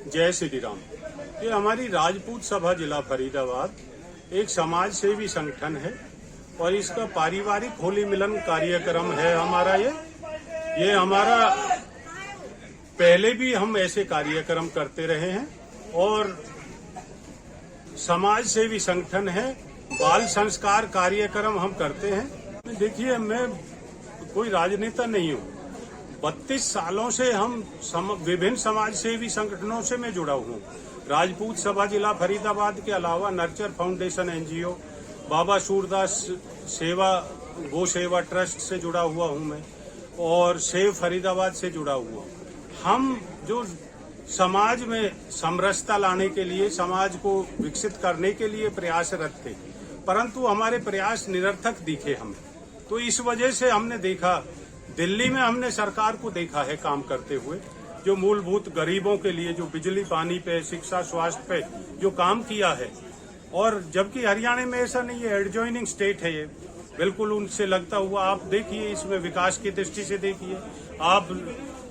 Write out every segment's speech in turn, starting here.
जय श्री राम। ये हमारी राजपूत सभा जिला फरीदाबाद एक समाज सेवी संगठन है और इसका पारिवारिक होली मिलन कार्यक्रम है हमारा। ये हमारा पहले भी हम ऐसे कार्यक्रम करते रहे हैं और समाज सेवी संगठन है। बाल संस्कार कार्यक्रम हम करते हैं। देखिए, मैं कोई राजनेता नहीं हूँ। 32 सालों से हम विभिन्न समाज सेवी संगठनों से मैं जुड़ा हूँ। राजपूत सभा जिला फरीदाबाद के अलावा नर्चर फाउंडेशन एनजीओ, बाबा सूरदास सेवा गो सेवा ट्रस्ट से जुड़ा हुआ हूँ मैं और सेव फरीदाबाद से जुड़ा हुआ हूँ। हम जो समाज में समरसता लाने के लिए, समाज को विकसित करने के लिए प्रयासरत थे, परंतु हमारे प्रयास निरर्थक दिखे हमें। तो इस वजह से हमने देखा, दिल्ली में हमने सरकार को देखा है काम करते हुए, जो मूलभूत गरीबों के लिए जो बिजली पानी पे, शिक्षा, स्वास्थ्य पे जो काम किया है। और जबकि हरियाणा में ऐसा नहीं है, एडजॉइनिंग स्टेट है ये, बिल्कुल उनसे लगता हुआ। आप देखिए, इसमें विकास की दृष्टि से देखिए, आप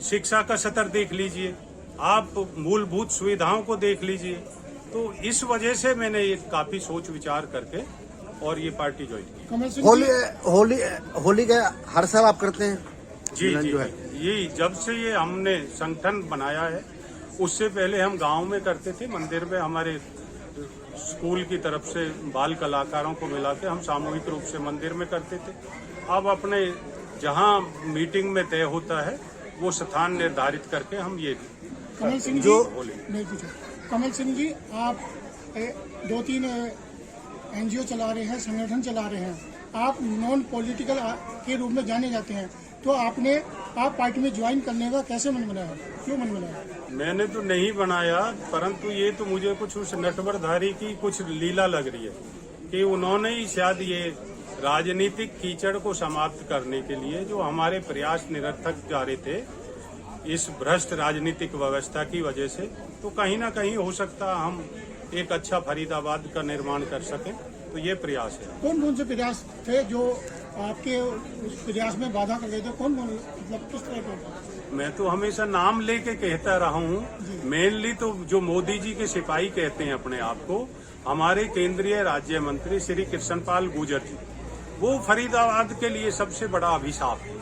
शिक्षा का स्तर देख लीजिए, आप मूलभूत सुविधाओं को देख लीजिए। तो इस वजह से मैंने ये काफी सोच विचार करके और ये पार्टी ज्वाइन की। होली का हर साल आप करते हैं? जी जो है ये जब से ये हमने संगठन बनाया है, उससे पहले हम गांव में करते थे। मंदिर में हमारे स्कूल की तरफ से बाल कलाकारों को मिला के हम सामूहिक रूप से मंदिर में करते थे। अब अपने जहां मीटिंग में तय होता है वो स्थान निर्धारित करके हम ये कमल सिंह जी, आप 2-3 एनजीओ चला रहे हैं, संगठन चला रहे हैं, आप नॉन पॉलिटिकल के रूप में जाने जाते हैं, तो आप पार्टी में ज्वाइन करने का कैसे मन बनाया, क्यों मन बनाया? मैंने तो नहीं बनाया, परंतु ये तो मुझे कुछ उस नटवरधारी की कुछ लीला लग रही है कि उन्होंने ही शायद ये राजनीतिक कीचड़ को समाप्त करने के लिए जो हमारे प्रयास निरर्थक जा रहे थे इस भ्रष्ट राजनीतिक व्यवस्था की वजह से, तो कहीं ना कहीं हो सकता हम एक अच्छा फरीदाबाद का निर्माण कर सकें। तो ये प्रयास है। कौन कौन से प्रयास थे जो आपके उस प्रयास में बाधा कर रहे थे? कौन कौन, मतलब किस तरह के? मैं तो हमेशा नाम लेके कहता रहा हूँ। मेनली तो जो मोदी जी के सिपाही कहते हैं अपने आप को, हमारे केंद्रीय राज्य मंत्री श्री कृष्णपाल गुर्जर जी, वो फरीदाबाद के लिए सबसे बड़ा अभिशाप है।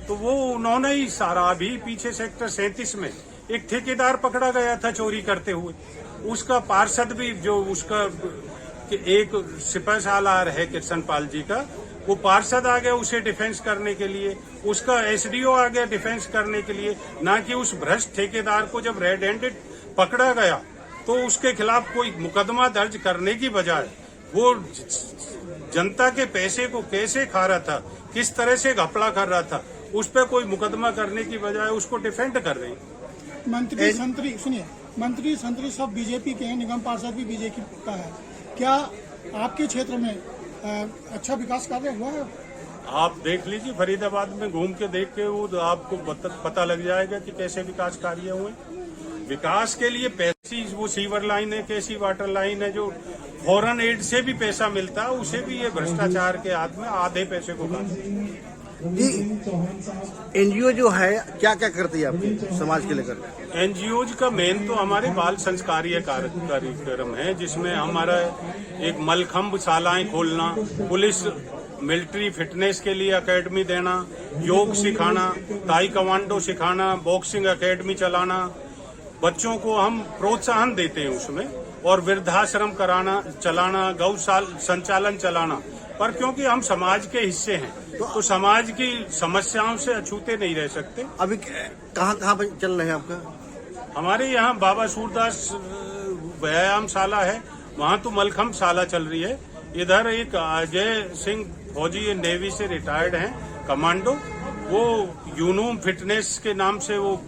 तो वो उन्होंने ही सारा, अभी पीछे सेक्टर 37 में एक ठेकेदार पकड़ा गया था चोरी करते हुए, उसका पार्षद भी, जो उसका एक सिपह सालार है कृष्णपाल जी का, वो पार्षद आ गया उसे डिफेंस करने के लिए, उसका एसडीओ आ गया डिफेंस करने के लिए, ना कि उस भ्रष्ट ठेकेदार को जब रेड हैंडेड पकड़ा गया तो उसके खिलाफ कोई मुकदमा दर्ज करने की बजाय वो जनता के पैसे को कैसे खा रहा था, किस तरह से घपला कर रहा था, उस पर कोई मुकदमा करने की बजाय उसको डिफेंड कर रहे हैं। मंत्री संतरी सब बीजेपी के हैं, निगम पार्षद भी बीजेपी का है। क्या आपके क्षेत्र में अच्छा विकास कार्य हुआ है? आप देख लीजिए, फरीदाबाद में घूम के देख के वो तो आपको पता लग जाएगा कि कैसे विकास कार्य हुए। विकास के लिए पैसे, वो सीवर लाइन है, कैसी वाटर लाइन है, जो फॉरेन एड से भी पैसा मिलता है, उसे भी ये भ्रष्टाचार के हाथ में आधे पैसे को खाते। जी, एनजीओ जो है क्या क्या करती है आपके समाज के लेकर? एनजीओ का मेन तो हमारे बाल संस्कारीय कार्यक्रम है, जिसमें हमारा एक मलखम्ब शालाएं खोलना, पुलिस मिलिट्री फिटनेस के लिए एकेडमी देना, योग सिखाना, ताइक्वांडो सिखाना, बॉक्सिंग एकेडमी चलाना, बच्चों को हम प्रोत्साहन देते हैं उसमें, और वृद्धाश्रम चलाना, गौशाला संचालन चलाना। पर क्योंकि हम समाज के हिस्से हैं तो समाज की समस्याओं से अछूते नहीं रह सकते। अभी कहाँ पर चल रहे हैं आपका? हमारे यहाँ बाबा सूरदास व्यायाम शाला है, वहाँ तो मलखम्ब शाला चल रही है। इधर एक अजय सिंह फौजी नेवी से रिटायर्ड हैं, कमांडो, वो यूनूम फिटनेस के नाम से वो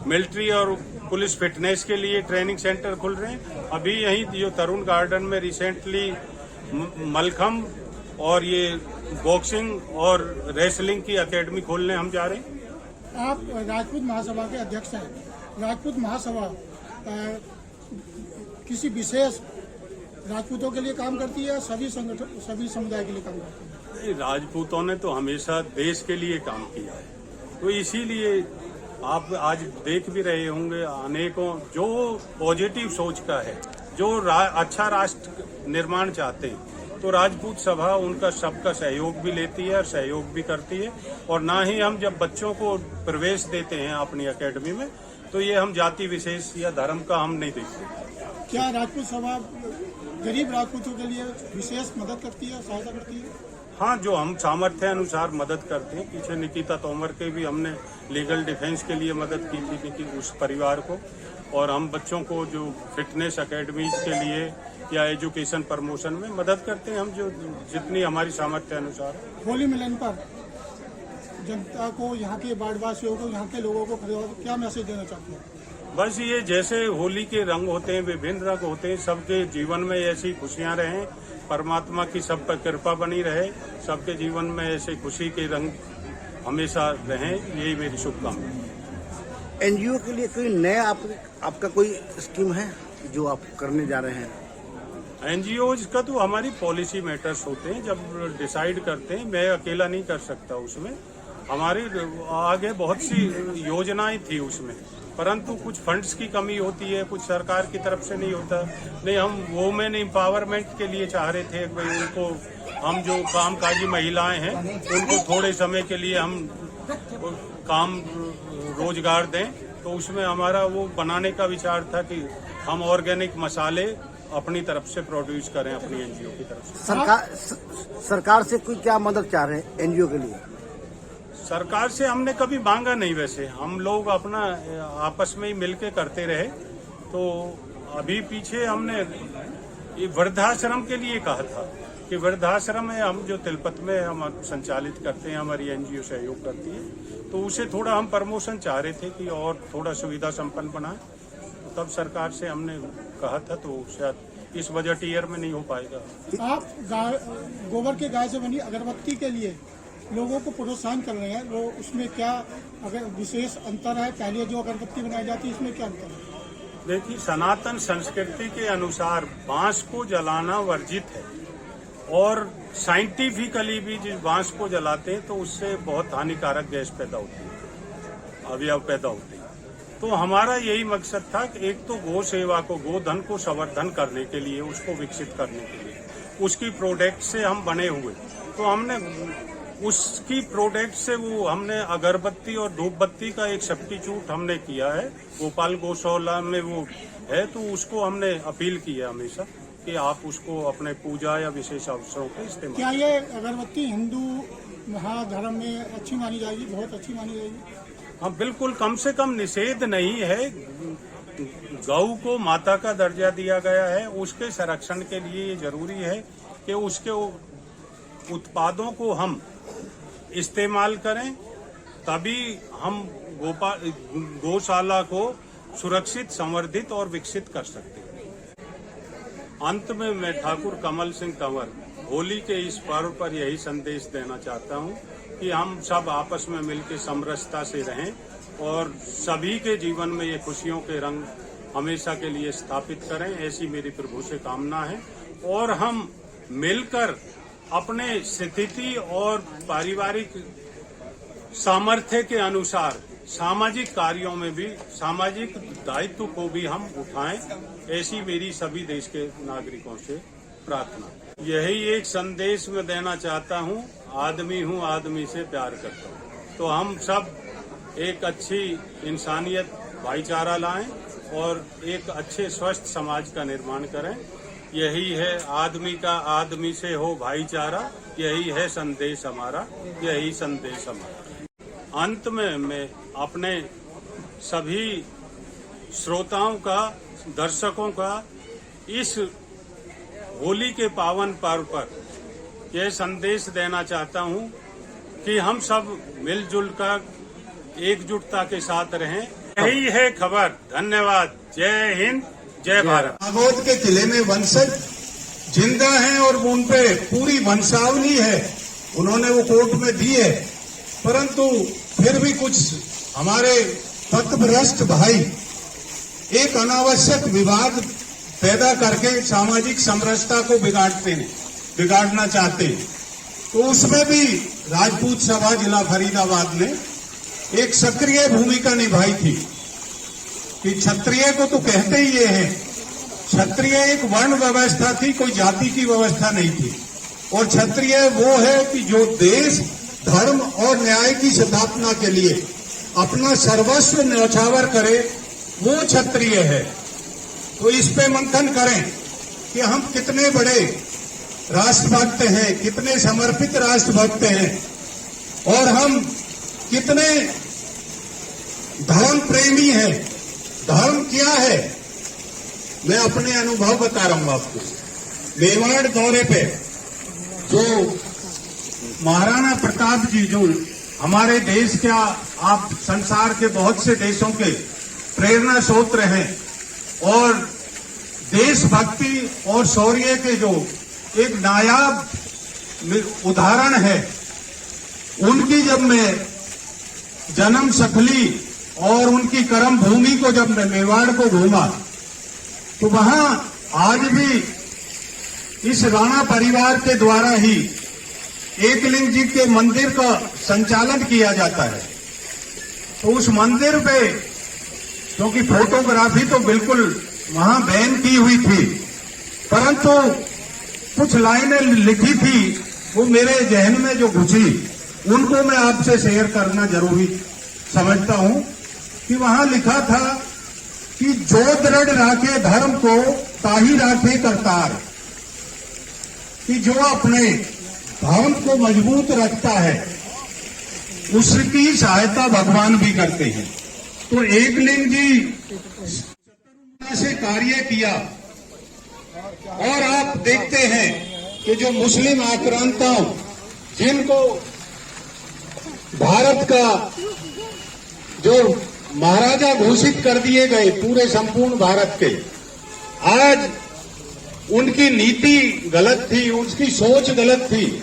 मिलिट्री और पुलिस फिटनेस के लिए ट्रेनिंग सेंटर खुल रहे हैं। अभी यही जो तरुण गार्डन में रिसेंटली मलखम्ब और ये बॉक्सिंग और रेसलिंग की एकेडमी खोलने हम जा रहे हैं। आप राजपूत महासभा के अध्यक्ष हैं। राजपूत महासभा किसी विशेष राजपूतों के लिए काम करती है, सभी संगठन, सभी समुदाय के लिए काम करती है? राजपूतों ने तो हमेशा देश के लिए काम किया है, तो इसीलिए आप आज देख भी रहे होंगे अनेकों जो पॉजिटिव सोच का है, जो अच्छा राष्ट्र निर्माण चाहते हैं, तो राजपूत सभा उनका सबका सहयोग भी लेती है और सहयोग भी करती है। और ना ही हम जब बच्चों को प्रवेश देते हैं अपनी एकेडमी में, तो ये हम जाति विशेष या धर्म का हम नहीं देखते। क्या राजपूत सभा गरीब राजपूतों के लिए विशेष मदद करती है, सहायता करती है? हाँ, जो हम सामर्थ्य अनुसार मदद करते हैं। पीछे निकिता तोमर के भी हमने लीगल डिफेंस के लिए मदद की थी उस परिवार को, और हम बच्चों को जो फिटनेस एकेडमीज के लिए या एजुकेशन प्रमोशन में मदद करते हैं, हम जो जितनी हमारी सामर्थ्य अनुसार। होली मिलन पर जनता को, यहाँ के बाढ़वासियों को, यहाँ के लोगों को क्या मैसेज देना चाहते हैं? बस ये जैसे होली के रंग होते हैं, विभिन्न रंग होते हैं, सबके जीवन में ऐसी खुशियां रहें, परमात्मा की सब पर कृपा बनी रहे, सबके जीवन में ऐसे खुशी के रंग हमेशा रहें, यही मेरी शुभकामना। एनजीओ के लिए कोई नया आपका कोई स्कीम है जो आप करने जा रहे हैं? एनजीओज का तो हमारी पॉलिसी मैटर्स होते हैं, जब डिसाइड करते हैं। मैं अकेला नहीं कर सकता उसमें। हमारी आगे बहुत सी योजनाएं थी उसमें, परंतु कुछ फंड्स की कमी होती है, कुछ सरकार की तरफ से नहीं होता। नहीं, हम वुमेन एम्पावरमेंट के लिए चाह रहे थे भाई उनको, हम जो कामकाजी महिलाएं हैं उनको थोड़े समय के लिए हम काम रोजगार दें, तो उसमें हमारा वो बनाने का विचार था कि हम ऑर्गेनिक मसाले अपनी तरफ से प्रोड्यूस करें अपनी एनजीओ की तरफ से। सरकार से कोई क्या मदद चाह रहे हैं एनजीओ के लिए? सरकार से हमने कभी मांगा नहीं, वैसे हम लोग अपना आपस में ही मिलके करते रहे। तो अभी पीछे हमने ये वृद्धाश्रम के लिए कहा था कि वृद्धाश्रम है, हम जो तिलपत में हम संचालित करते हैं, हमारी एनजीओ सहयोग करती है, तो उसे थोड़ा हम प्रमोशन चाह रहे थे कि और थोड़ा सुविधा संपन्न बनाए। तब सरकार से हमने कहा था, तो शायद इस बजट ईयर में नहीं हो पाएगा। आप गोबर के गाय से बनी अगरबत्ती के लिए लोगों को प्रोत्साहन कर रहे हैं, वो उसमें क्या अगर विशेष अंतर है? पहले जो अगरबत्ती बनाई जाती है, इसमें क्या अंतर है? देखिए, सनातन संस्कृति के अनुसार बांस को जलाना वर्जित है, और साइंटिफिकली भी जिस बांस को जलाते हैं तो उससे बहुत हानिकारक गैस पैदा होती है, अवयव पैदा होते हैं। तो हमारा यही मकसद था कि एक तो गौ सेवा को, गोधन को संवर्धन करने के लिए, उसको विकसित करने के लिए, उसकी प्रोडक्ट से हम बने हुए, तो हमने उसकी प्रोडक्ट से वो हमने अगरबत्ती और धूपबत्ती का एक सब्स्टिट्यूट हमने किया है। गोपाल गौशाला में वो है, तो उसको हमने अपील की है हमेशा कि आप उसको अपने पूजा या विशेष अवसरों पे इस्तेमाल। क्या ये अगरबत्ती हिंदू महाधर्म में अच्छी मानी जाएगी, बहुत अच्छी मानी जाएगी? हाँ, बिल्कुल, कम से कम निषेध नहीं है। गौ को माता का दर्जा दिया गया है, उसके संरक्षण के लिए ये जरूरी है कि उसके उत्पादों को हम इस्तेमाल करें, तभी हम गौशाला को सुरक्षित, संवर्धित और विकसित कर सकते हैं। अंत में मैं ठाकुर कमल सिंह कंवर होली के इस पर्व पर यही संदेश देना चाहता हूं कि हम सब आपस में मिलकर समरसता से रहें और सभी के जीवन में ये खुशियों के रंग हमेशा के लिए स्थापित करें, ऐसी मेरी प्रभु से कामना है। और हम मिलकर अपने स्थिति और पारिवारिक सामर्थ्य के अनुसार सामाजिक कार्यों में भी, सामाजिक दायित्व को भी हम उठाएं, ऐसी मेरी सभी देश के नागरिकों से प्रार्थना। यही एक संदेश मैं देना चाहता हूं, आदमी हूं, आदमी से प्यार करता हूं। तो हम सब एक अच्छी इंसानियत, भाईचारा लाएं और एक अच्छे स्वस्थ समाज का निर्माण करें। यही है आदमी का आदमी से हो भाईचारा, यही है संदेश हमारा, यही संदेश हमारा। अंत में मैं अपने सभी श्रोताओं का, दर्शकों का इस होली के पावन पर्व पर यह संदेश देना चाहता हूं कि हम सब मिलजुल कर एकजुटता के साथ रहें। यही है खबर। धन्यवाद। जय हिंद, जय भारत। नागौद के किले में वंशज जिंदा हैं और उन पे पूरी वंशावली है, उन्होंने वो कोर्ट में दी है, परंतु फिर भी कुछ हमारे पथभ्रष्ट भाई एक अनावश्यक विवाद पैदा करके सामाजिक समरसता को बिगाड़ना चाहते हैं। तो उसमें भी राजपूत सभा जिला फरीदाबाद ने एक सक्रिय भूमिका निभाई थी कि क्षत्रिय को तो कहते ही ये हैं। क्षत्रिय एक वर्ण व्यवस्था थी, कोई जाति की व्यवस्था नहीं थी। और क्षत्रिय वो है कि जो देश, धर्म और न्याय की स्थापना के लिए अपना सर्वस्व न्यौछावर करे, वो क्षत्रिय है। तो इस पे मंथन करें कि हम कितने बड़े राष्ट्रभक्त हैं, कितने समर्पित राष्ट्रभक्त हैं, और हम कितने धर्म प्रेमी हैं। धर्म क्या है, मैं अपने अनुभव बता रहा हूं आपको। मेवाड़ दौरे पे जो महाराणा प्रताप जी, जो हमारे देश का, आप संसार के बहुत से देशों के प्रेरणा स्रोत हैं और देशभक्ति और शौर्य के जो एक नायाब उदाहरण है, उनकी जब मैं जन्म स्थली और उनकी कर्म भूमि को जब मैं मेवाड़ को घूमा, तो वहां आज भी इस राणा परिवार के द्वारा ही एकलिंग जी के मंदिर का संचालन किया जाता है। तो उस मंदिर पे, क्योंकि फोटोग्राफी तो बिल्कुल वहां बैन की हुई थी, परंतु कुछ लाइनें लिखी थी, वो मेरे जहन में जो घुसी, उनको मैं आपसे शेयर करना जरूरी समझता हूं। कि वहां लिखा था कि जो दृढ़ राखे धर्म को ताही राखे करतार, कि जो अपने धर्म को मजबूत रखता है उसकी सहायता भगवान भी करते हैं। तो एकलिंग जी से कार्य किया, और आप देखते हैं कि जो मुस्लिम आक्रांताओं, जिनको भारत का जो महाराजा घोषित कर दिए गए पूरे संपूर्ण भारत के, आज उनकी नीति गलत थी, उसकी सोच गलत थी।